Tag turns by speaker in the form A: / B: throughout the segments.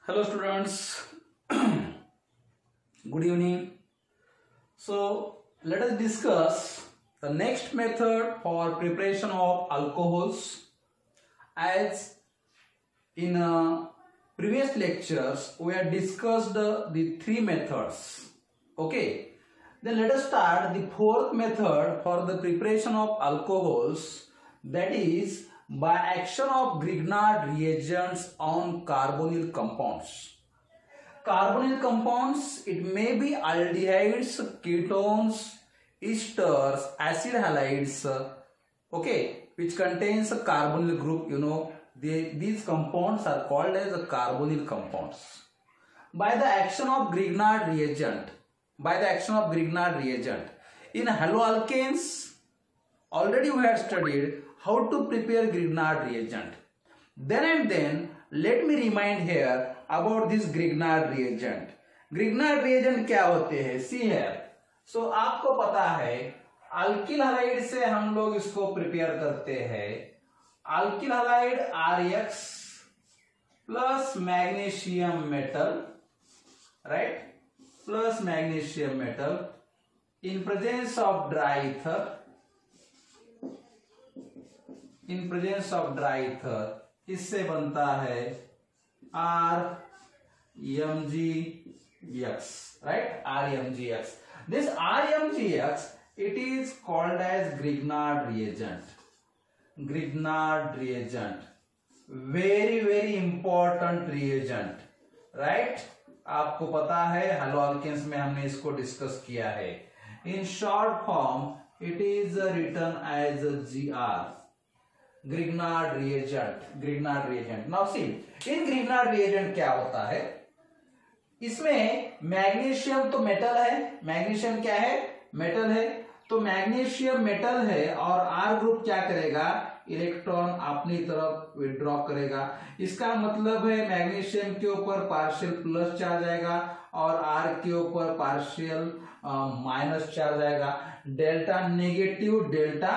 A: Hello students, good evening. So let us discuss the next method for preparation of alcohols. As in previous lectures we have discussed the three methods. Okay, then let us start the fourth method for the preparation of alcohols, that is by action of Grignard reagents on carbonyl compounds. Carbonyl compounds, it may be aldehydes, ketones, esters, acid halides, okay, which contains a carbonyl group. You know, these compounds are called as carbonyl compounds. By the action of Grignard reagent, in haloalkanes, already we had studied how to prepare Grignard reagent. Then let me remind here about this Grignard reagent. Grignard reagent क्या होते हैं? See here. So आपको पता है alkyl halide से हम लोग इसको प्रिपेयर करते हैं. Alkyl halide RX plus magnesium metal, right, plus magnesium metal in presence of dry ether. In presence of dry ether, इससे बनता है RMgX, right? RMgX. This RMgX, it is called as Grignard reagent. Grignard reagent, very important reagent, right? आपको पता है हलोअल्केन्स में हमने इसको discuss किया है. In short form, it is written as GR. Grignard reagent. Now see, in Grignard reagent क्या होता है? इसमें मैग्नीशियम तो मेटल है. मैग्नीशियम क्या है? मेटल है. तो मैग्नीशियम मेटल है और R ग्रुप क्या करेगा? इलेक्ट्रॉन अपनी तरफ विड्रॉ करेगा. इसका मतलब है मैग्नीशियम के ऊपर पार्शियल प्लस चार्ज आएगा और R के ऊपर पार्शियल माइनस चार्ज आएगा. Delta negative, delta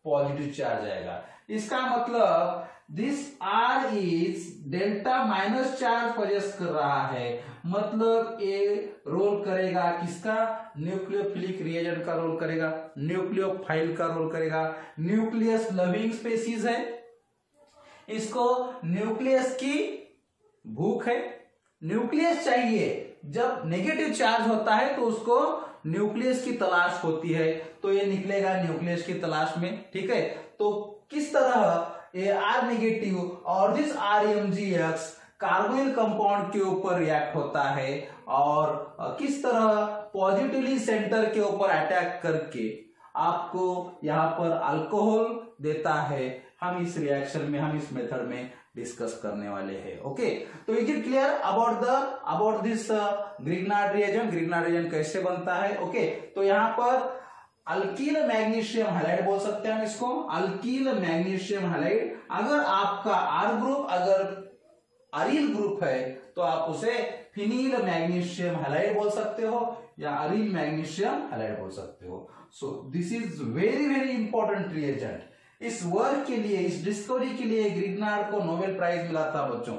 A: positive charge आएगा. इसका मतलब this R is delta minus charge possess कर रहा है. मतलब ये रोल करेगा किसका? न्यूक्लियोफिलिक रिएजेंट का रोल करेगा, न्यूक्लियोफाइल का रोल करेगा. न्यूक्लियस लविंग स्पेसीज है, इसको न्यूक्लियस की भूख है. न्यूक्लियस चाहिए. जब नेगेटिव चार्ज होता है तो उसको न्यूक्लियस की तलाश होती है, तो ये निकलेगा न्यूक्लियस की तलाश में. ठीक है, तो किस तरह ये R नेगेटिव और दिस RMgX कार्बोनिल कंपाउंड के ऊपर रिएक्ट होता है और किस तरह पॉजिटिवली सेंटर के ऊपर अटैक करके आपको यहाँ पर अल्कोहल देता है, हम इस रिएक्शन में, हम इस मेथड में डिस्कस करने वाले हैं. ओके, तो is it clear about this Grignard reagent? Grignard reagent कैसे बनता है? ओके, तो यहाँ पर अल्कील मैग्नीशियम हैलाइड बोल सकते हैं हम इसको, अल्कील मैग्नीशियम हैलाइड. अगर आपका R ग्रुप अगर अरील ग्रुप है तो आप उसे फिनील मैग्नीशियम हैलाइड बोल सकते हो या अरील मैग्नीशियम हैलाइड बोल सकते हो. So this is very important reagent. इस वर्क के लिए, इस डिस्कवरी के लिए ग्रिग्नार्ड को नोबेल प्राइज मिला था बच्चों.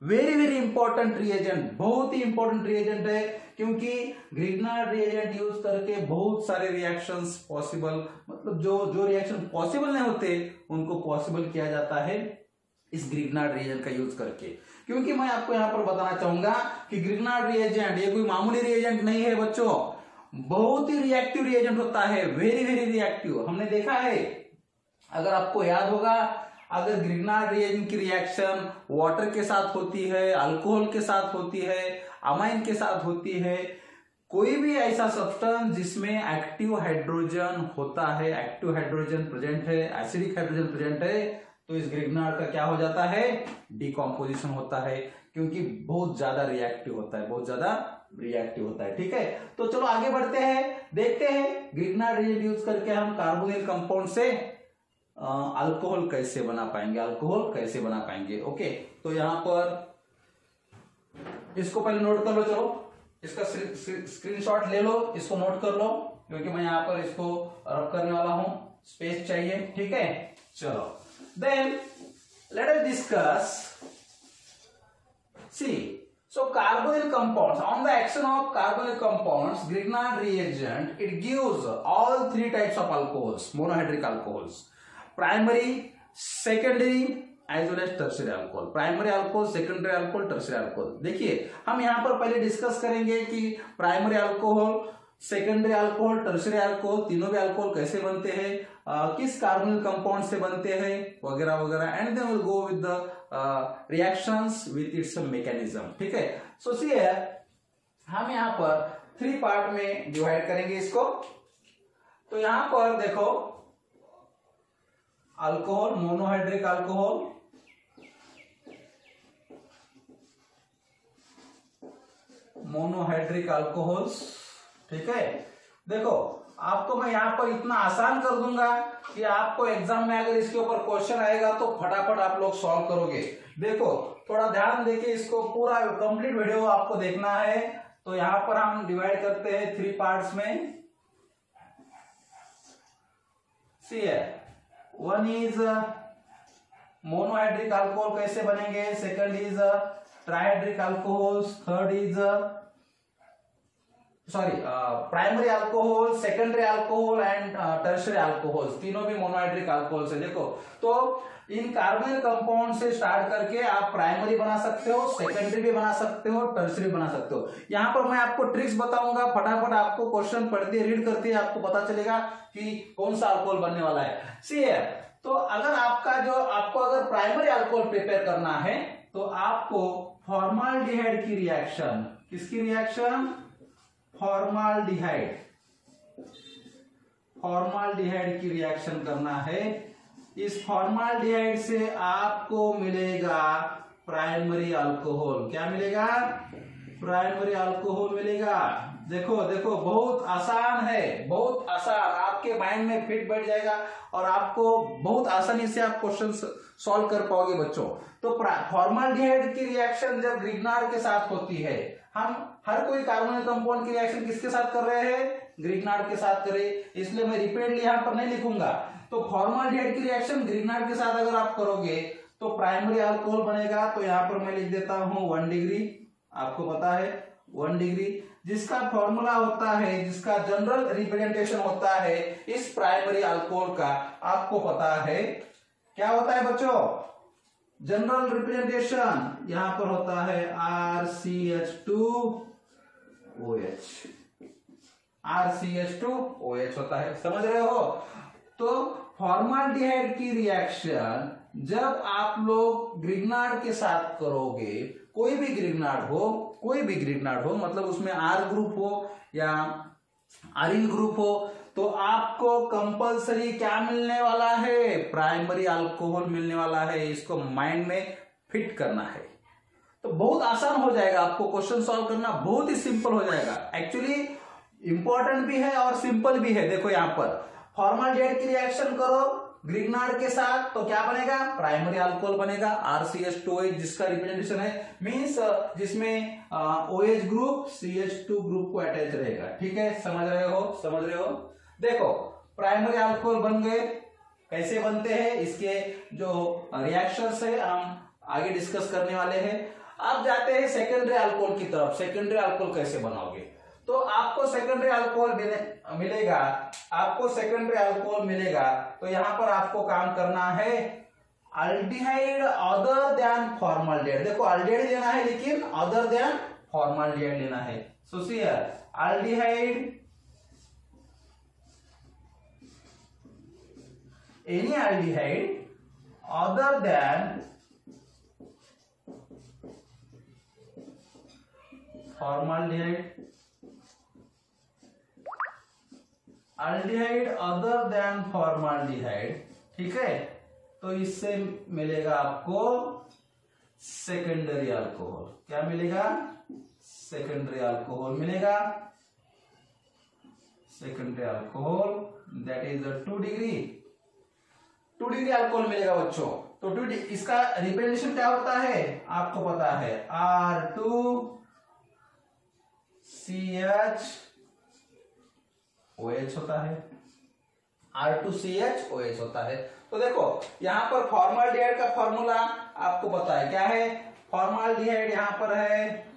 A: वेरी इंपॉर्टेंट रिएजेंट, बहुत ही इंपॉर्टेंट रिएजेंट है, क्योंकि ग्रिग्नार्ड रिएजेंट यूज करके बहुत सारे रिएक्शंस पॉसिबल, मतलब जो रिएक्शन पॉसिबल नहीं होते उनको पॉसिबल किया जाता है इस ग्रिग्नार्ड रिएजेंट का यूज करके. क्योंकि मैं आपको यहां पर बताना चाहूंगा कि ग्रिग्नार्ड रिएजेंट ये कोई मामूली रिएजेंट नहीं है बच्चों, बहुत ही रिएक्टिव रिएजेंट होता है, वेरी रिएक्टिव. हमने देखा है, अगर आपको याद होगा, अगर ग्रिग्नार्ड रिएजेंट की रिएक्शन वाटर के साथ होती है, अल्कोहल के साथ होती है, अमाइन के साथ होती है, कोई भी ऐसा सब्सटेंस जिसमें एक्टिव हाइड्रोजन होता है, एक्टिव हाइड्रोजन प्रेजेंट है, एसिडिक हाइड्रोजन प्रेजेंट है, तो इस ग्रिग्नार्ड का क्या हो जाता है? डिकम्पोजिशन होता है, क्योंकि बहुत ज्यादा रिएक्टिव होता है. ठीक है, तो चलो आगे बढ़ते हैं, देखते हैं ग्रिग्नार्ड रिएजेंट यूज करके हम कार्बोनिल कंपाउंड से अल्कोहल कैसे बना पाएंगे. ओके, तो यहां पर इसको पहले नोट कर लो. चलो इसका स्क्रीनशॉट ले लो, इसको नोट कर लो, क्योंकि मैं यहां पर इसको रब करने वाला हूं, स्पेस चाहिए. ठीक है, चलो then let us discuss See, so carbonyl compounds, on the action of carbonyl compounds, Grignard reagent, it gives all three types of alcohols, monohydric alcohols, primary, secondary as well as tertiary alcohol. Primary alcohol, secondary alcohol, tertiary alcohol. देखिए हम यहाँ पर पहले discuss करेंगे कि primary alcohol, secondary alcohol, tertiary alcohol, तीनों भी alcohol कैसे बनते हैं, किस कार्बोनिल कंपाउंड से बनते हैं, वगैरह वगैरह, and then will go with the reactions with its mechanism. ठीक है. सो सी हम यहाँ पर 3 पार्ट में डिवाइड करेंगे इसको. तो यहाँ पर देखो alcohol, monohydric alcohol, monohydric alcohols. ठीक है. देखो आपको मैं यहां पर इतना आसान कर दूंगा कि आपको एग्जाम में अगर इसके ऊपर क्वेश्चन आएगा तो फटाफट आप लोग सॉल्व करोगे. देखो थोड़ा ध्यान देके इसको पूरा कंप्लीट वीडियो आपको देखना है. तो यहां पर हम डिवाइड करते हैं 3 पार्ट्स में. सी है, वन इज मोनोहाइड्रिक अल्कोहल कैसे बनेंगे, second is trihydric alcohols, third is primary alcohol, secondary alcohol and tertiary alcohols. तीनों भी मोनोहाइड्रिक अल्कोहल्स है. देखो तो इन कार्बोनिल कंपाउंड से स्टार्ट करके आप प्राइमरी बना सकते हो, सेकेंडरी भी बना सकते हो, टर्शियरी बना सकते हो. यहाँ पर मैं आपको ट्रिक्स बताऊंगा, फटाफट आपको क्वेश्चन पढ़ते रीड करते आपको पता चलेगा कि कौन सा अल्कोहल बनने वाला है. सी है, तो अगर आपको अगर प्राइमरी अल्कोहल प्रिपेयर करना है तो आपको फॉर्माल्डिहाइड की रिएक्शन, किसकी रिएक्शन, फॉर्माल्डिहाइड की रिएक्शन करना है. इस फॉर्माल्डिहाइड से आपको मिलेगा प्राइमरी अल्कोहल. क्या मिलेगा, प्राइमरी अल्कोहल मिलेगा. देखो देखो बहुत आसान है, बहुत आसान, आपके माइंड में फिट बैठ जाएगा और आपको बहुत आसानी से आप क्वेश्चन सॉल्व कर पाओगे बच्चों. तो फॉर्माल्डिहाइड की रिएक्शन जब ग्रिग्नार्ड के साथ होती है, हम हर कोई कार्बोनिल कंपाउंड की रिएक्शन किसके साथ कर रहे हैं, ग्रिग्नार्ड के साथ कर रहे हैं, इसलिए मैं रिपीटली यहां पर नहीं लिखूंगा. तो फॉर्माल्डिहाइड की रिएक्शन ग्रिग्नार्ड के साथ अगर आप करोगे तो प्राइमरी अल्कोहल बनेगा. तो यहां पर मैं लिख देता हूं 1 डिग्री. आपको पता है 1 डिग्री, जिसका फॉर्मूला होता है, जिसका जनरल रिप्रेजेंटेशन होता है इस प्राइमरी अल्कोहल का, आपको पता है क्या होता है बच्चों, जनरल रिप्रेजेंटेशन यहां पर होता है RCH2OH. RCH2OH होता है, समझ रहे हो. तो फॉर्माल्डिहाइड की रिएक्शन जब आप लोग ग्रिग्नार्ड के साथ करोगे, कोई भी ग्रिग्नार्ड हो, मतलब उसमें R ग्रुप हो या आरिल ग्रुप हो, तो आपको कंपलसरी क्या मिलने वाला है, प्राइमरी अल्कोहल मिलने वाला है. इसको माइंड में फिट करना है. तो बहुत आसान हो जाएगा, आपको क्वेश्चन सॉल्व करना बहुत ही सिंपल हो जाएगा. एक्चुअली इंपॉर्टेंट भी है और सिंपल भी है. देखो यहाँ पर फॉर्माल्डिहाइड की रिएक्शन करो ग्रिग्नार्ड के साथ तो क्या बनेगा, प्राइमरी अल्कोहल बनेगा. RCH2OH जिसका रिप्रेजेंटेशन है, मींस जिसमें OH ग्रुप CH2 ग्रुप को अटैच रहेगा. ठीक है, समझ रहे हो. देखो प्राइमरी अल्कोहल बन गए. कैसे बनते हैं, इसके जो रिएक्शंस है हम आगे डिस्कस करने वाले हैं. अब जाते हैं सेकेंडरी अल्कोहल की तरफ. सेकेंडरी अल्कोहल कैसे बनाओगे, तो आपको सेकेंडरी अल्कोहल मिलेगा. तो यहां पर आपको काम करना है अल्डिहाइड अदर देन फॉर्माल्डिहाइड. देखो अल्डिहाइड लेना है लेकिन अदर देन फॉर्माल्डिहाइड लेना है. सो सी aldehyde, any aldehyde other than formaldehyde, aldehyde other than formaldehyde. ठीक है, तो इससे मिलेगा आपको सेकेंडरी अल्कोहल. क्या मिलेगा, सेकेंडरी अल्कोहल मिलेगा. Secondary alcohol that is 2 degree alcohol मिलेगा बच्चों. तो 2 इसका रिप्रेजेंटेशन क्या होता है आपको पता है, R2CHOH होता है. R2CHOH होता है। तो देखो यहां पर फॉर्मल्डिहाइड का फॉर्मूला आपको पता है, क्या है? फॉर्मल्डिहाइड यहां पर है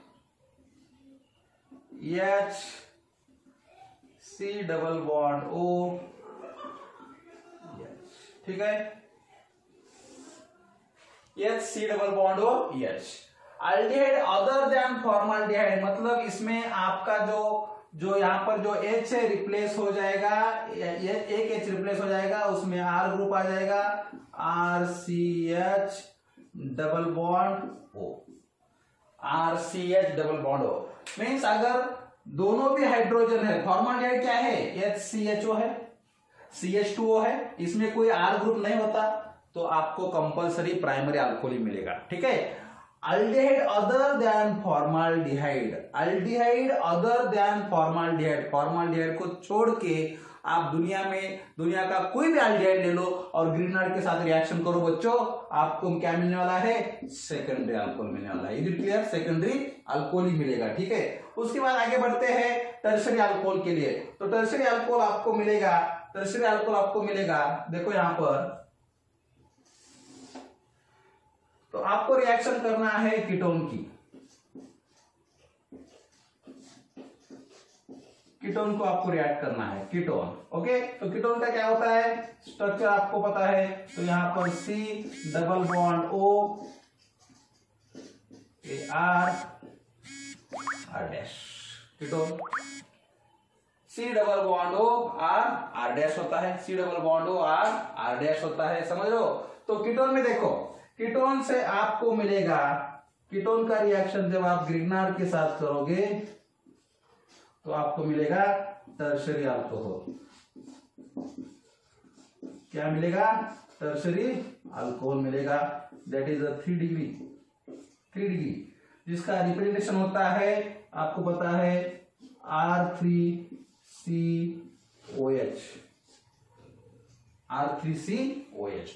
A: HC डबल बॉन्ड O, ठीक है, HC double bond O H। Aldehyde other than formaldehyde मतलब इसमें आपका जो यहाँ पर जो H है रिप्लेस हो जाएगा, एक H रिप्लेस हो जाएगा, उसमें R ग्रुप आ जाएगा, RCH double bond O, RCH double bond O। Means अगर दोनों भी हाइड्रोजन है, फॉर्मल्डिहाइड क्या है? HCHO है, CH2O है, इसमें कोई R ग्रुप नहीं होता, तो आपको कंपलसरी प्राइमरी अल्कोहल मिलेगा, ठीक है। Aldehyde other than formaldehyde, aldehyde other than formaldehyde, formaldehyde को छोड़ के आप दुनिया का कोई भी अल्डिहाइड ले लो और ग्रीनहाइड के साथ रिएक्शन करो बच्चों, आपको क्या मिलने वाला है? सेकेंडरी अल्कोहल मिलने वाला है। Is it clear? Secondary alcohol ही मिलेगा, ठीक है। उसके बाद आगे बढ़ते हैं टर्शरी अल्कोहल के लिए। तो टर्शरी अल्कोहल आपको मिलेगा, टर्शरी अल्कोहल आपको मिलेगा, देखो यहां पर, तो आपको रिएक्शन करना है कीटोन की, कीटोन को आपको रिएक्ट करना है, कीटोन, ओके। तो कीटोन का क्या होता है? स्ट्रक्चर आपको पता है, तो यहां पर C double bond O R dash, ketone C double bond O R dash होता है, C double bond O R dash होता है, समझ लो। तो कीटोन में देखो, कीटोन से आपको मिलेगा, कीटोन का रिएक्शन जब आप ग्रिग्नार्ड के साथ करोगे तो आपको मिलेगा टर्शरी अल्कोहल। क्या मिलेगा? टर्शरी अल्कोहल मिलेगा, दैट इज 3 डिग्री, जिसका रिप्रेजेंटेशन होता है, आपको पता है R3COH,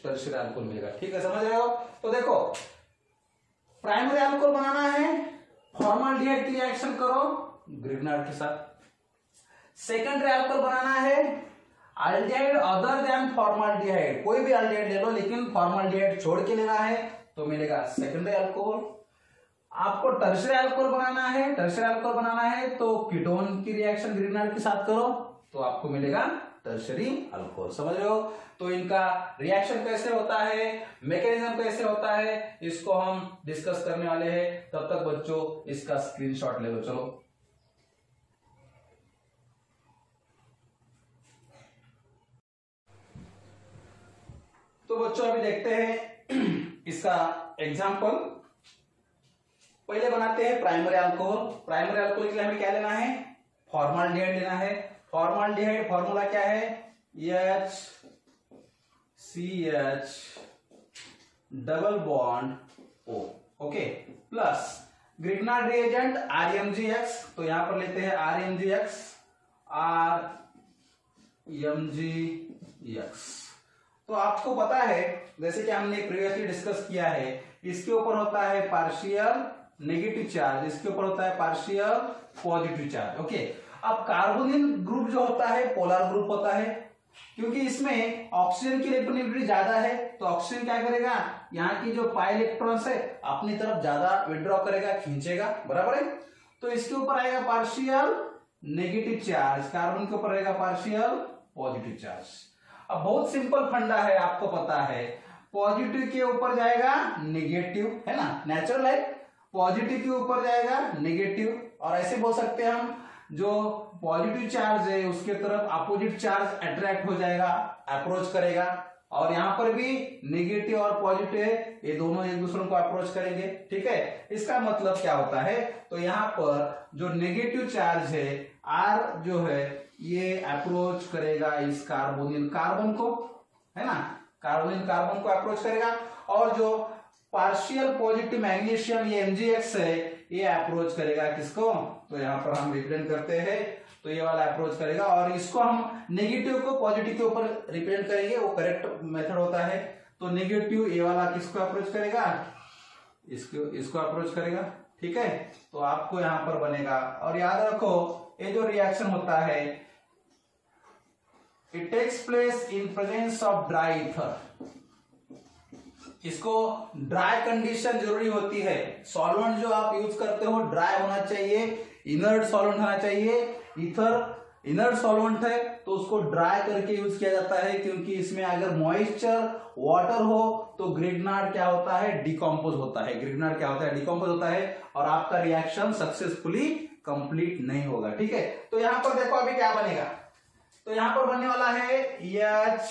A: टर्शरी अल्कोहल मिलेगा, ठीक है, समझ रहे हो। तो देखो प्राइमरी अल्कोहल बनाना है, फॉर्मल्डिहाइड की रिएक्शन करो ग्रिग्नार्ड के साथ। सेकेंडरी अल्कोहल बनाना है अल्डिहाइड अदर देन फॉर्मल्डिहाइड, कोई भी अल्डिहाइड ले लो लेकिन फॉर्मल्डिहाइड छोड़ के लेना है, तो मिलेगा सेकेंडरी अल्कोहल। आपको टर्शरी अल्कोहल बनाना है, टर्शरी अल्कोहल बनाना है तो कीटोन की रिएक्शन ग्रिग्नार्ड के साथ करो तो आपको मिलेगा टर्शरी अल्कोहल, समझ रहे हो। तो इनका रिएक्शन कैसे होता है, मैकेनिज्म कैसे होता है, इसको हम डिस्कस करने वाले हैं। तब तक बच्चों इसका स्क्रीनशॉट ले लो, चलो। तो बच्चों अभी देखते हैं इसका एग्जाम्पल। पहले बनाते हैं प्राइमरी अल्कोहल। प्राइमरी अल्कोहल के लिए हमें क्या लेना है? फॉर्मल्डिहाइड लेना है। फॉर्मल्डिहाइड फॉर्मूला क्या है? HCH double bond O, okay, plus Grignard reagent RMGX, तो यहां पर लेते हैं RMGX, तो आपको पता है जैसे कि हमने प्रीवियसली डिस्कस किया है, इसके ऊपर होता है पार्शियल नेगेटिव चार्ज, इसके ऊपर होता है पार्शियल पॉजिटिव चार्ज, ओके। अब कार्बोनिल ग्रुप जो होता है पोलर ग्रुप होता है, क्योंकि इसमें ऑक्सीजन की इलेक्ट्रोनेगेटिविटी ज्यादा है, तो ऑक्सीजन क्या करेगा, यहाँ की जो पाई इलेक्ट्रॉन्स है अपनी तरफ ज्यादा विड्रॉ करेगा, खींचेगा, बराबर है। तो इसके ऊपर आएगा पार्शियल नेगेटिव चार्ज, कार्बन के ऊपर रहेगा पार्शियल पॉजिटिव चार्ज। अब बहुत सिंपल फंडा है, आपको पता है, पॉजिटिव के ऊपर जाएगा नेगेटिव, है ना, नेचुरल है, पॉजिटिव के ऊपर जाएगा नेगेटिव, और ऐसे बोल सकते हैं हम जो पॉजिटिव चार्ज है उसके तरफ अपोजिट चार्ज अट्रैक्ट हो जाएगा, अप्रोच करेगा, और यहां पर भी नेगेटिव और पॉजिटिव है, ये दोनों एक दूसरे को अप्रोच करेंगे, ठीक है। इसका मतलब क्या होता है, तो यहां पर जो नेगेटिव चार्ज है R जो है ये अप्रोच करेगा इस कार्बोनिल कार्बन को, है ना, कार्बोनिल कार्बन को अप्रोच करेगा, और जो पार्शियल पॉजिटिव मैग्नीशियम ये MgX है ये अप्रोच करेगा किसको, तो यहां पर हम रिप्रेजेंट करते हैं, तो ये वाला अप्रोच करेगा, और इसको हम नेगेटिव को पॉजिटिव के ऊपर रिप्रेजेंट करेंगे, वो करेक्ट मेथड होता है। तो नेगेटिव ये वाला किसको अप्रोच करेगा, इसको अप्रोच करेगा, ठीक है। तो आपको यहां पर बनेगा, और याद रखो ये जो रिएक्शन होता है it takes place in presence of dry ether. इसको ड्राई कंडीशन जरूरी होती है। सॉल्वेंट जो आप यूज करते हो ड्राई होना चाहिए, इनर्ट सॉल्वेंट होना चाहिए। ईथर इनर्ट सॉल्वेंट है तो उसको ड्राई करके यूज किया जाता है, क्योंकि इसमें अगर मॉइस्चर वाटर हो तो ग्रिग्नार्ड क्या होता है, डिकम्पोज होता है। ग्रिग्नार्ड क्या होता है, डिकम्पोज होता है, और आपका रिएक्शन सक्सेसफुली कंप्लीट नहीं होगा। ठीक है, तो यहां पर देखो अभी क्या बनेगा। तो यहां पर बनने वाला है HCH,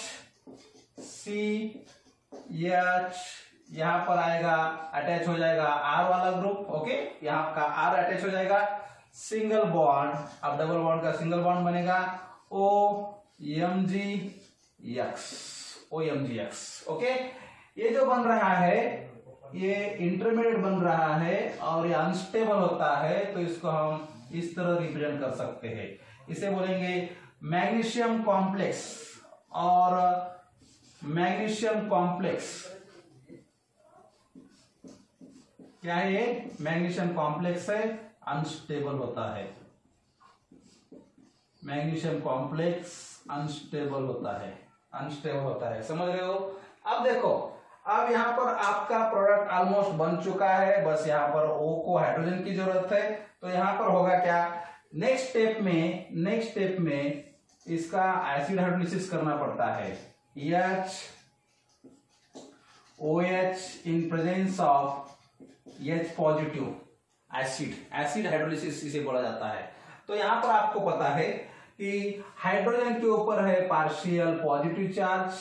A: यहां पर आएगा अटैच हो जाएगा R वाला ग्रुप। ओके, यहां का R अटैच हो जाएगा, सिंगल बॉन्ड, अब डबल बॉन्ड का सिंगल बॉन्ड बनेगा OMGX। ओके, ये जो बन रहा है ये इंटरमीडिएट बन रहा है और ये अनस्टेबल होता है, तो इसको हम इस तरह रिप्रेजेंट कर सकते हैं। इसे बोलेंगे मैग्नीशियम कॉम्प्लेक्स, और मैग्नीशियम कॉम्प्लेक्स क्या है, ये मैग्नीशियम कॉम्प्लेक्स है, अनस्टेबल होता है। मैग्नीशियम कॉम्प्लेक्स अनस्टेबल होता है, अनस्टेबल होता है, समझ रहे हो। अब देखो, अब यहां पर आपका प्रोडक्ट ऑलमोस्ट बन चुका है, बस यहां पर O को हाइड्रोजन की जरूरत है। तो यहां पर होगा क्या, नेक्स्ट स्टेप में इसका एसिड हाइड्रोलिसिस करना पड़ता है। OH in presence of H positive acid hydrolysis इसे बोला जाता है। तो यहां पर आपको पता है कि हाइड्रोजन के ऊपर है पार्शियल पॉजिटिव चार्ज,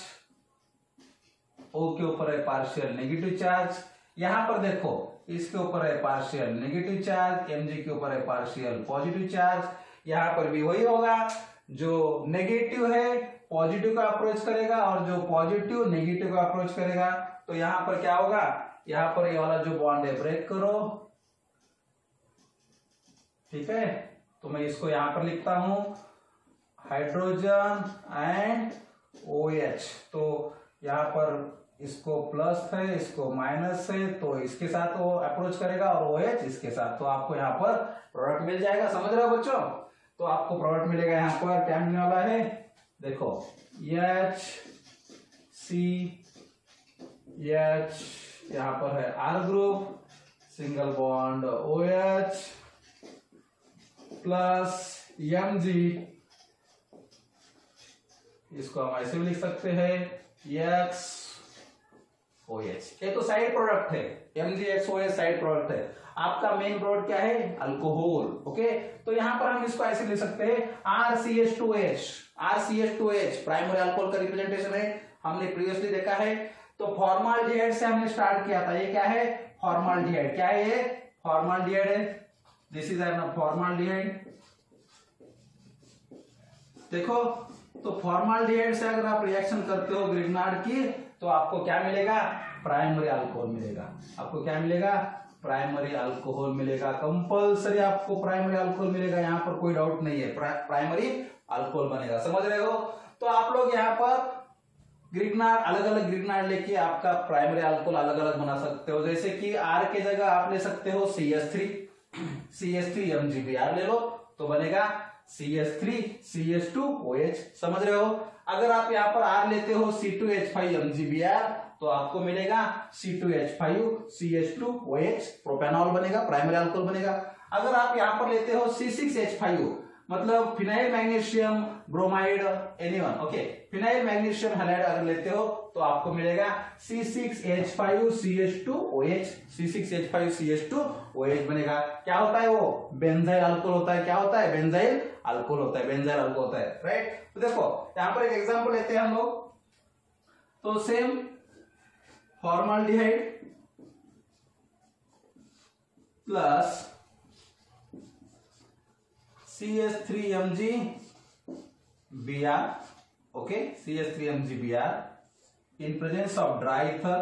A: O के ऊपर है पार्शियल नेगेटिव चार्ज। यहां पर देखो, इसके ऊपर है पार्शियल नेगेटिव चार्ज, Mg के ऊपर है पार्शियल पॉजिटिव चार्ज। यहां पर भी वही होगा, जो नेगेटिव है पॉजिटिव का अप्रोच करेगा और जो पॉजिटिव नेगेटिव का अप्रोच करेगा। तो यहां पर क्या होगा, यहां पर ये वाला जो बॉन्ड है ब्रेक करो। ठीक है, तो मैं इसको यहां पर लिखता हूं हाइड्रोजन एंड OH। तो यहां पर इसको प्लस है, इसको माइनस है, तो इसके साथ वो अप्रोच करेगा और OH इसके साथ, तो आपको यहाँ पर प्रोडक्ट मिल जाएगा। समझ रहे हो बच्चों, तो आपको प्रोडक्ट मिलेगा। यहाँ पर क्या मिलने वाला है, देखो HCH, यहाँ पर है R group, single bond OH plus Mg, इसको हम ऐसे भी लिख सकते हैं XOH। ये तो साइड प्रोडक्ट है, MgXOH साइड प्रोडक्ट है। आपका मेन प्रोडक्ट क्या है, अल्कोहल। ओके, तो यहां पर हम इसको ऐसे लिख सकते हैं RCH2H प्राइमरी अल्कोहल का रिप्रेजेंटेशन है, हमने प्रीवियसली देखा है। तो फॉर्माल्डिहाइड से हमने स्टार्ट किया था, ये क्या है, फॉर्माल्डिहाइड। क्या है ये, फॉर्माल्डिहाइड है, दिस इज एन फॉर्माल्डिहाइड। देखो, तो फॉर्माल्डिहाइड से अगर आप रिएक्शन करते हो ग्रिग्नार्ड की, तो आपको क्या मिलेगा, प्राइमरी अल्कोहल मिलेगा। आपको क्या मिलेगा, प्राइमरी अल्कोहल मिलेगा। कंपल्सरी आपको प्राइमरी अल्कोहल मिलेगा, यहां पर कोई डाउट नहीं है, प्राइमरी अल्कोहल बनेगा। समझ रहे हो। तो आप लोग यहाँ पर ग्रिग्नार्ड, अलग अलग ग्रिग्नार्ड लेके आपका प्राइमरी अल्कोहल अलग अलग बना सकते हो। जैसे कि R के जगह आप ले सकते हो CH3 MgBr ले लो, तो बनेगा CH3 CH2OH। समझ रहे हो। अगर आप यहाँ पर R लेते हो C2H5 MgBr, तो आपको मिलेगा C2H5 CH2OH, प्रोपेनॉल बनेगा, प्राइमरी अल्कोहल बनेगा। अगर आप यहाँ पर लेते हो C6H5, मतलब phenyl magnesium bromide, anyone, okay, phenyl magnesium halide अगर लेते हो, तो आपको मिलेगा C6H5 CH2OH, C6H5 CH2OH बनेगा। क्या होता है वो, बेंजाइल अल्कोहल होता है। क्या होता है, बेंजाइल अल्कोहल होता है, बेंजाइल अल्कोहल होता है, राइट। तो देखो यहाँ पर एक एग्जांपल लेते हैं हम लोग। तो same formaldehyde plus CH3MgBr, okay, CH3MgBr in presence of dry ether,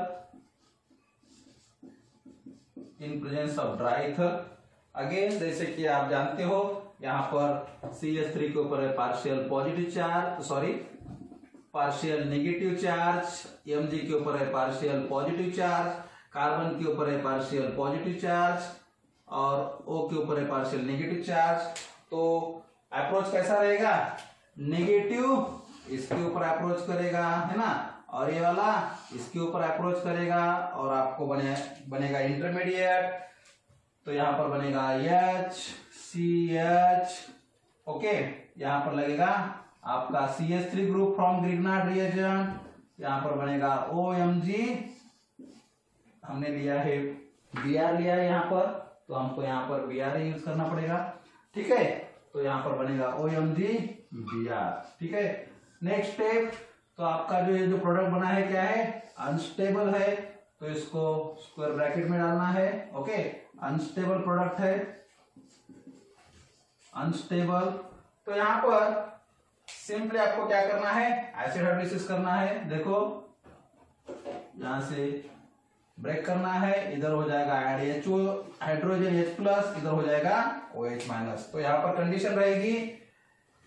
A: again जैसे कि आप जानते हो, यहां पर CH3 के ऊपर है partial positive charge, sorry partial negative charge, Mg के ऊपर है पार्शियल पॉजिटिव चार्ज, कार्बन के ऊपर है पार्शियल पॉजिटिव चार्ज और O के ऊपर है पार्शियल नेगेटिव चार्ज। तो अप्रोच कैसा रहेगा, नेगेटिव इसके ऊपर अप्रोच करेगा, है ना, और ये वाला इसके ऊपर अप्रोच करेगा और आपको बनेगा इंटरमीडिएट। तो यहाँ पर बनेगा HCH, ओके। यहाँ पर लगेगा आपका CH3 group from Grignard reagent, यहाँ पर बनेगा OMG, हमने लिया है Br लिया है यहाँ पर, तो हमको यहाँ पर Br यूज करना पड़ेगा, ठीक है। तो यहाँ पर बनेगा OMG Br, ठीक है। नेक्स्ट स्टेप, तो आपका जो ये जो प्रोडक्ट बना है क्या है, अनस्टेबल है, तो इसको स्क्वायर ब्रैकेट में डालना है, ओके। अनस्टेबल प्रोडक्ट है, अनस्टेबल। तो यहाँ पर सिंपली आपको क्या करना है, एसिड हाइड्रोलिसिस करना है। देखो यहां से ब्रेक करना है, इधर हो जाएगा HO हाइड्रोजन H प्लस, इधर हो जाएगा OH माइनस। तो यहाँ पर कंडीशन रहेगी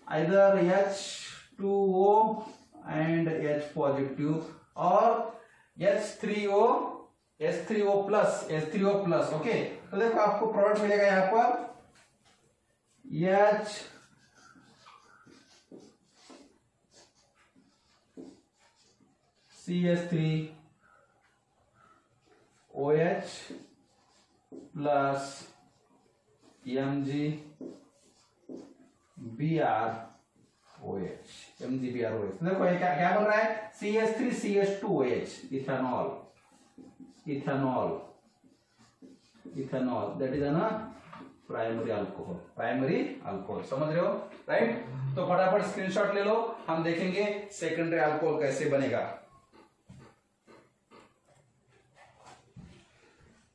A: इधर H2O एंड H पॉजिटिव और H3O प्लस, ओके। तो देखो आपको प्रोडक्ट मिलेगा यहाँ पर CH3OH प्लस MgBrOH। देखो ये क्या बन रहा है, CH3CH2OH, इथेनॉल, दैट इज ना प्राइमरी अल्कोहल, समझ रहे हो, राइट। तो फटाफट स्क्रीनशॉट ले लो, हम देखेंगे सेकेंडरी अल्कोहल कैसे बनेगा।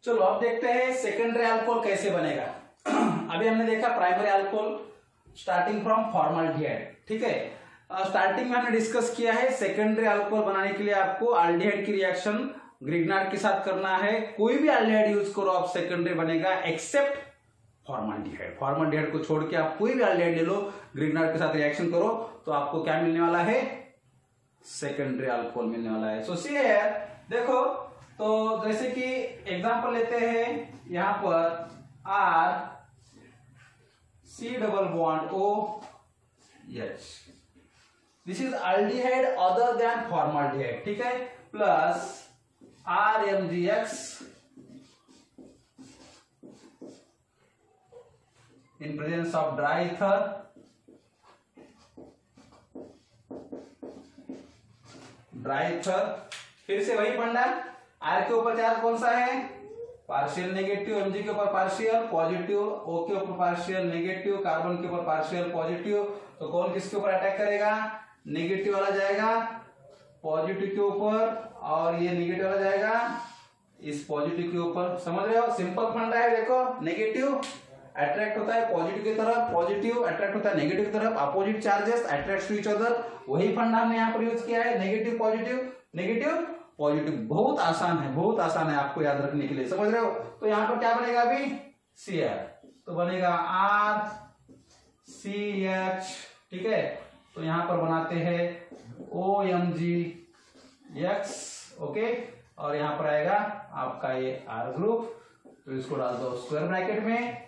A: चलो अब देखते हैं सेकेंडरी अल्कोहल कैसे बनेगा। अभी हमने देखा primary alcohol starting from formaldehyde, ठीक है। स्टार्टिंग में हमने डिस्कस किया है सेकेंडरी अल्कोहल बनाने के लिए आपको अल्डिहाइड की रिएक्शन ग्रिग्नार्ड के साथ करना है। कोई भी अल्डिहाइड यूज करो आप सेकेंडरी बनेगा एक्सेप्ट फॉर्मल्डिहाइड को छोड़ के आप कोई भी अल्डिहाइड ले लो, ग्रिग्नार्ड के साथ रिएक्शन करो तो आपको क्या मिलने वाला है, सेकेंडरी अल्कोहल मिलने वाला है। सो सी हियर, देखो तो जैसे कि एग्जांपल लेते हैं यहां पर R C double bond OH, this is aldehyde other than formaldehyde, ठीक है, plus RMgX in presence of dry ether, फिर से वही फंडा, R के ऊपर चार्ज कौन सा है, पार्शियल नेगेटिव, Mg के ऊपर पार्शियल पॉजिटिव, O के ऊपर पार्शियल नेगेटिव, कार्बन के ऊपर पार्शियल पॉजिटिव। तो कौन किसके ऊपर अटैक करेगा, नेगेटिव वाला जाएगा पॉजिटिव के ऊपर और ये नेगेटिव वाला जाएगा इस पॉजिटिव के ऊपर, समझ रहे हो, सिंपल फंडा है। देखो नेगेटिव अट्रैक्ट होता है पॉजिटिव की तरफ, पॉजिटिव अट्रैक्ट होता है नेगेटिव की तरफ, opposite charges attract to each other, वही फंडा हमने यहाँ पर यूज किया है, नेगेटिव पॉजिटिव। बहुत आसान है आपको याद रखने के लिए, समझ रहे हो। तो यहाँ पर क्या बनेगा अभी, Cr, तो बनेगा RCH, ठीक है। तो यहाँ पर बनाते हैं OMgX, ओके, और यहाँ पर आएगा आपका ये R ग्रुप, तो इसको डाल दो स्क्वायर ब्रैकेट में।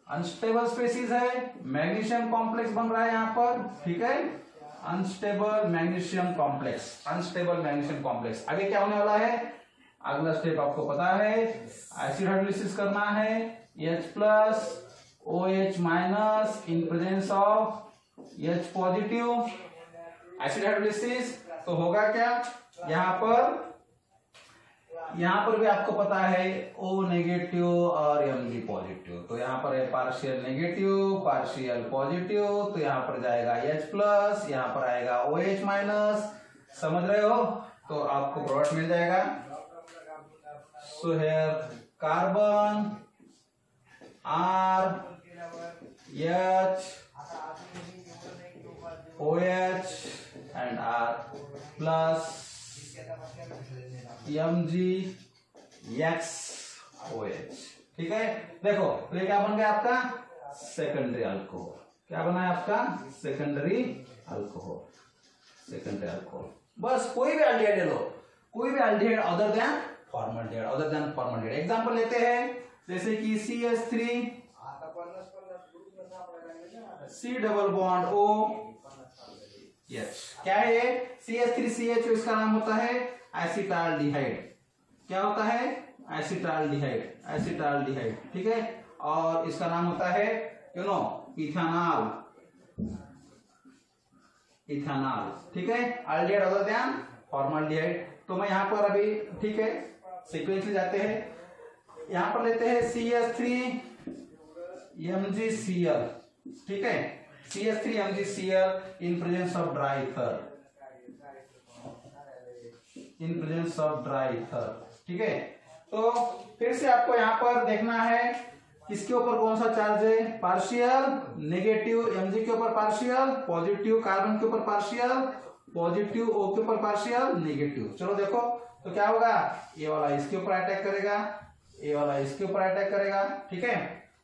A: अनस्टेबल स्पेसीज है, मैग्नीशियम कॉम्प्लेक्स बन रहा है यहाँ पर, ठीक है, अनस्टेबल मैग्नीशियम कॉम्प्लेक्स। आगे क्या होने वाला है, अगला स्टेप आपको पता है, एसिड हाइड्रोलिसिस करना है, H plus OH minus in presence of H positive, acid hydrolysis. तो होगा क्या, यहाँ पर भी आपको पता है O नेगेटिव और Mg पॉजिटिव, तो यहाँ पर है पार्शियल नेगेटिव पार्शियल पॉजिटिव, तो यहाँ पर जाएगा H प्लस, यहाँ पर आएगा OH माइनस, समझ रहे हो। तो आपको प्रोडक्ट मिल जाएगा। So here carbon R H OH and R plus MgX ठीक है। देखो तो ये क्या बन गया आपका सेकेंडरी अल्कोहल। क्या बना है आपका सेकेंडरी अल्कोहल। बस कोई भी अल्डिहाइड ले लो, कोई भी aldehyde other than formaldehyde. Example लेते हैं जैसे कि CH3 C double bond O H. क्या है ये? CH3CH, इसका नाम होता है एसिटाल्डिहाइड। क्या होता है? एसिटाल्डिहाइड, एसिटाल्डिहाइड, ठीक है। और इसका नाम होता है इथेनॉल, इथेनॉल, ठीक है। Aldehyde other than formaldehyde. तो मैं यहाँ पर अभी, ठीक है, सीक्वेंस ले जाते हैं। यहाँ पर लेते हैं CH3MgCl, ठीक है। CH3MgCl in presence of dry ether, in presence of dry ether, ठीक है। तो फिर से आपको यहाँ पर देखना है किसके ऊपर कौन सा चार्ज है। पार्शियल नेगेटिव Mg के ऊपर पार्शियल, पॉजिटिव कार्बन के ऊपर पार्शियल, पॉजिटिव O के ऊपर पार्शियल, नेगेटिव। चलो देखो तो क्या होगा, ये वाला इसके ऊपर अटैक करेगा, ये वाला इसके ऊपर अटैक करेगा, ठीक है।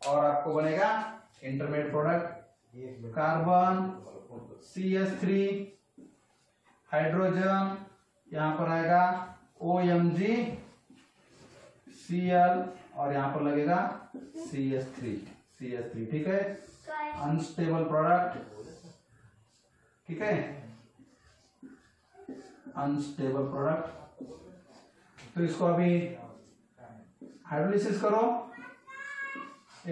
A: और आपको बनेगा intermediate product carbon CH3 hydrogen, यहां पर आएगा OMgCl और यहां पर लगेगा CH3, ठीक है। अनस्टेबल प्रोडक्ट, ठीक है, अनस्टेबल प्रोडक्ट। तो इसको अभी हाइड्रोलिसिस करो,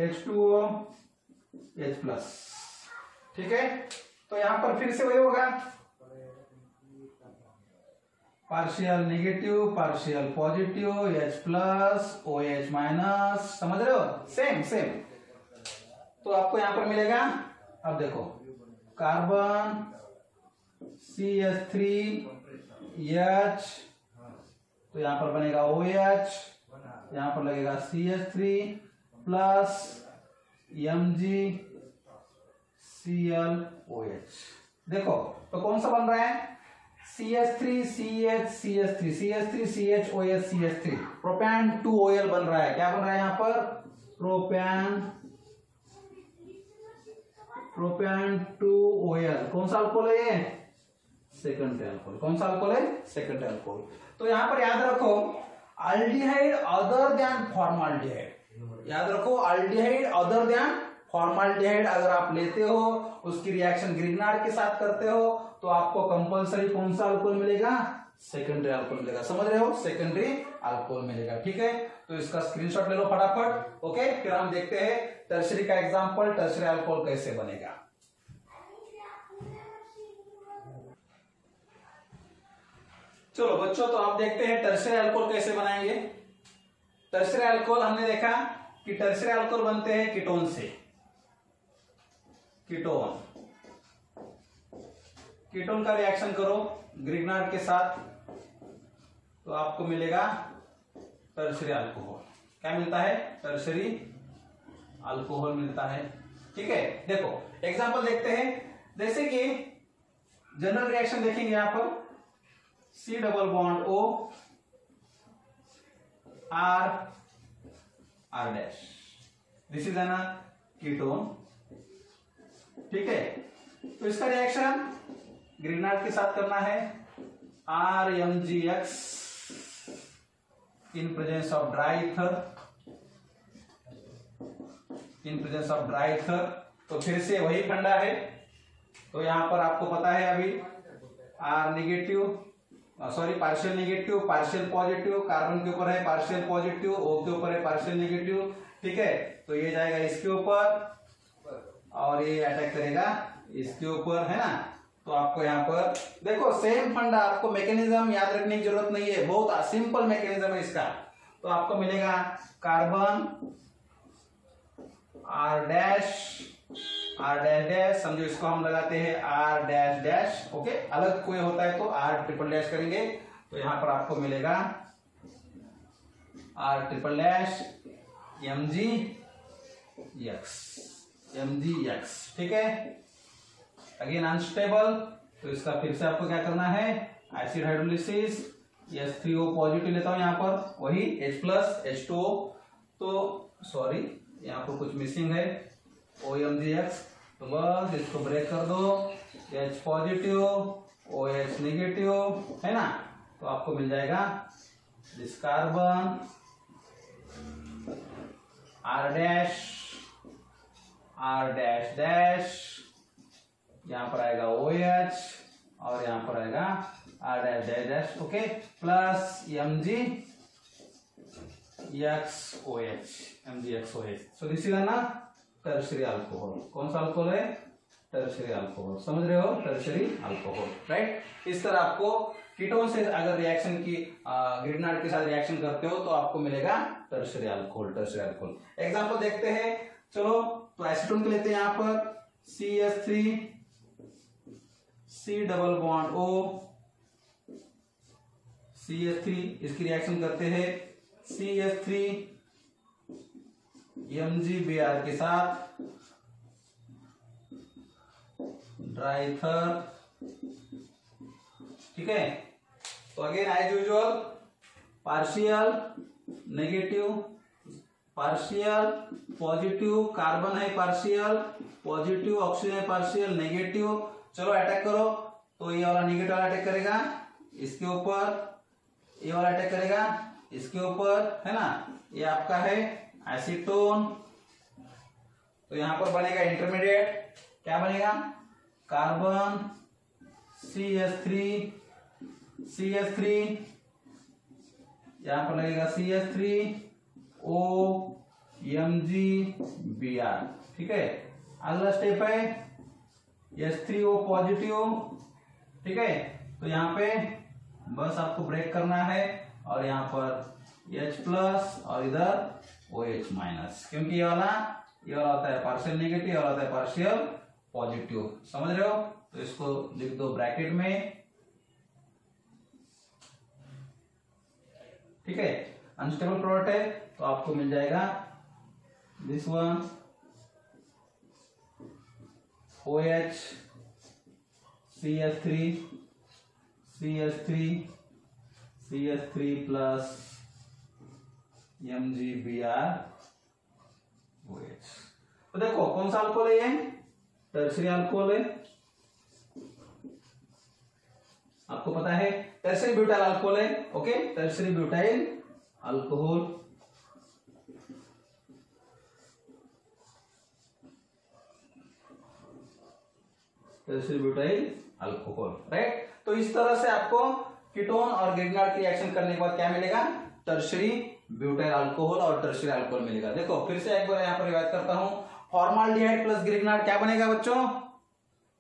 A: H2O H+, ठीक है। तो यहां पर फिर से वही होगा, partial negative, partial positive, H+ OH-, समझ रहे हो? Same same. तो आपको यहां पर मिलेगा, अब देखो, कार्बन CH3H, तो यहां पर बनेगा OH, यहां पर लगेगा CH3 प्लस MgClOH। देखो तो कौन सा बन रहा है? CH3CH CH3 CH3CHOH CH3, propane 2OL बन रहा है। क्या बन रहा है यहाँ पर? Propane 2OL। कौन सा अल्कोहल है ये? Second alcohol. कौन सा अल्कोहल है? Second alcohol. तो यहां पर याद रखो, अल्डिहाइड अदर देन फॉर्माल्डिहाइड, याद रखो, अल्डिहाइड अदर देन फॉर्माल्डिहाइड अगर आप लेते हो, उसकी रिएक्शन ग्रिग्नार्ड के साथ करते हो, तो आपको कंपलसरी कौन सा अल्कोहल मिलेगा? सेकेंडरी अल्कोहल मिलेगा। समझ रहे हो? सेकेंडरी अल्कोहल मिलेगा, ठीक है। तो इसका स्क्रीनशॉट ले लो फटाफट, ओके। फिर हम देखते हैं टर्शरी का एग्जांपल, टर्शरी अल्कोहल कैसे बनेगा। चलो बच्चों, तो आप देखते हैं टर्शरी अल्कोहल कैसे बनाएंगे। टर्शरी अल्कोहल हमने देखा कि टर्शरी अल्कोहल बनते हैं कीटोन से। कीटोन का रिएक्शन करो ग्रिग्नार्ड के साथ, तो आपको मिलेगा टर्शरी अल्कोहल। क्या मिलता है? टर्शरी अल्कोहल मिलता है, ठीक है। देखो एग्जांपल देखते हैं, जैसे कि जनरल रिएक्शन देखेंगे यहां पर, C double bond O R dash, this is an ketone, ठीक है। तो इसका रिएक्शन ग्रिग्नार्ड के साथ करना है, RMgX in presence of dry ether, in presence of dry ether. तो फिर से वही फंडा है। तो यहां पर आपको पता है अभी R negative, sorry partial negative, partial positive, carbon के ऊपर है पार्शियल पॉजिटिव, O के ऊपर है पार्शियल नेगेटिव, ठीक है। तो ये जाएगा इसके ऊपर और ये अटैक करेगा इसके ऊपर, है ना। तो आपको यहाँ पर देखो सेम फंडा, आपको मैकेनिज्म याद रखने की जरूरत नहीं है, बहुत सिंपल मैकेनिज्म है इसका। तो आपको मिलेगा कार्बन R डैश, समझो इसको हम लगाते हैं R डैश डैश, ओके। अलग कोई होता है तो R ट्रिपल डैश करेंगे। तो यहां पर आपको मिलेगा R ट्रिपल डैश MgX, ठीक है। अगेन अनस्टेबल, तो इसका फिर से आपको क्या करना है? एसिड हाइड्रोलिसिस, H3O पॉजिटिव लेता हूं यहां पर, वही H+ H2O, तो सॉरी यहां पर कुछ मिसिंग है, OMgX, तो बस इसको ब्रेक कर दो, H पॉजिटिव OH नेगेटिव, है ना। तो आपको मिल जाएगा this carbon R dash dash, यहां पर आएगा OH, और यहाँ पर आएगा R dash dash dash, okay, plus MgXOH। So this is ना टर्शियरी अल्कोहल। कौन सा अल्कोहल है? Tertiary alcohol. समझ रहे हो? Tertiary alcohol, right. इस तरह आपको कीटोन से अगर रिएक्शन की ग्रिग्नार्ड के साथ रिएक्शन करते हो तो आपको मिलेगा tertiary alcohol, tertiary alcohol. Example देखते हैं, चलो तो एसीटोन के लेते हैं यहाँ पर CH3 C double bond O CH3, इसकी रिएक्शन करते हैं CH3 MgBr के साथ ड्राइथर, ठीक है। तो again as usual partial negative, partial positive, carbon है पार्शियल पॉजिटिव, ऑक्सीजन है पार्शियल नेगेटिव। चलो अटैक करो, तो ये वाला नेगेटिव वाला अटैक करेगा इसके ऊपर, ये वाला अटैक करेगा इसके ऊपर, है ना। ये आपका है एसीटोन, तो यहां पर बनेगा इंटरमीडिएट, क्या बनेगा? कार्बन CH3 यहां पर लगेगा CH3O MgBr, ठीक है। अगला स्टेप है H3O पॉजिटिव, ठीक है। तो यहाँ पे बस आपको ब्रेक करना है और यहाँ पर H प्लस और इधर OH माइनस, क्योंकि ये वाला होता है पार्शियल नेगेटिव, ये वाला होता है पार्शियल पॉजिटिव। समझ रहे हो? तो इसको लिख दो ब्रैकेट में, ठीक है। अनस्टेबल प्रोडक्ट है तो आपको मिल जाएगा this one OH CH3 plus MgBr OH। तो देखो कौन सा अल्कोहल है? ये टर्शियरी अल्कोहल है, आपको पता है टर्शियरी ब्यूटाइल अल्कोहल है, okay. Tertiary butyl alcohol, tertiary butyl alcohol, right. तो इस तरह से आपको कीटोन और ग्रिग्नार्ड की रिएक्शन करने के बाद क्या मिलेगा? टर्शियरी ब्यूटाइल अल्कोहल और टर्शियरी अल्कोहल मिलेगा। देखो फिर से एक बार यहाँ पर रिवाइज करता हूं, फॉर्माल्डिहाइड प्लस ग्रिग्नार्ड क्या बनेगा बच्चों?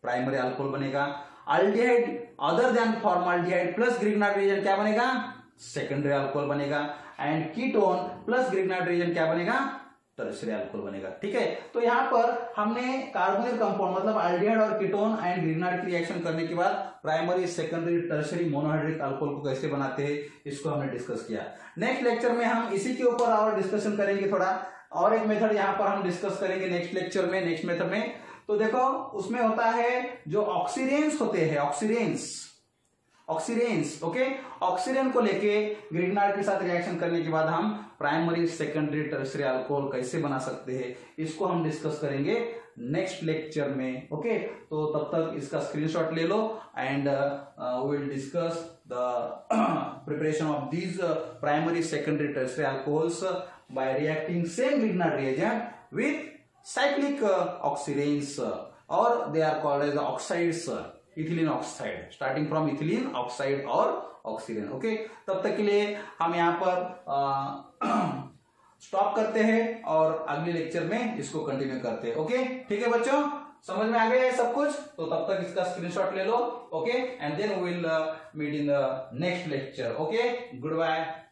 A: प्राइमरी अल्कोहल बनेगा। Aldehyde other than formaldehyde plus Grignard reagent क्या बनेगा? सेकेंडरी अल्कोहल बनेगा। And ketone plus Grignard reagent क्या बनेगा? टर्शियरी अल्कोहल बनेगा, ठीक है। तो यहाँ पर हमने कार्बोनिल कंपाउंड मतलब अल्डिहाइड और कीटोन एंड ग्रिग्नार्ड की रिएक्शन करने के बाद primary, secondary, tertiary, monohydric alcohol को कैसे बनाते हैं इसको हमने डिस्कस किया। नेक्स्ट लेक्चर में हम इसी के ऊपर और डिस्कशन करेंगे, थोड़ा और एक मेथड यहाँ पर हम डिस्कस करेंगे नेक्स्ट लेक्चर में, नेक्स्ट मेथड में। तो देखो उसमें होता है जो ऑक्सीडेंस होते हैं, ऑक्सीडेंस, ओके। ऑक्सीडेंस को लेके ग्रिग्नार्ड के साथ रिएक्शन करने के बाद हम प्राइमरी, सेकेंडरी, टर्शियरी अल्कोहल कैसे बना सकते हैं इसको हम डिस्कस करेंगे नेक्स्ट लेक्चर में, ओके। तो तब तक इसका स्क्रीनशॉट ले लो and we will discuss the preparation of these primary, secondary, tertiary alcohols by reacting same Grignard reagent with cyclic oxidants, or they are called as the oxides, ethylene oxide, starting from ethylene oxide or oxidant, okay। तब तक के लिए हम यहाँ पर stop करते हैं और अगले लेक्चर में इसको कंटिन्यू करते हैं, ओके। ठीक है बच्चों, समझ में आ गया है सब कुछ? तो तब तक इसका स्क्रीनशॉट ले लो, okay, and then we will meet in the next lecture, okay. Good bye.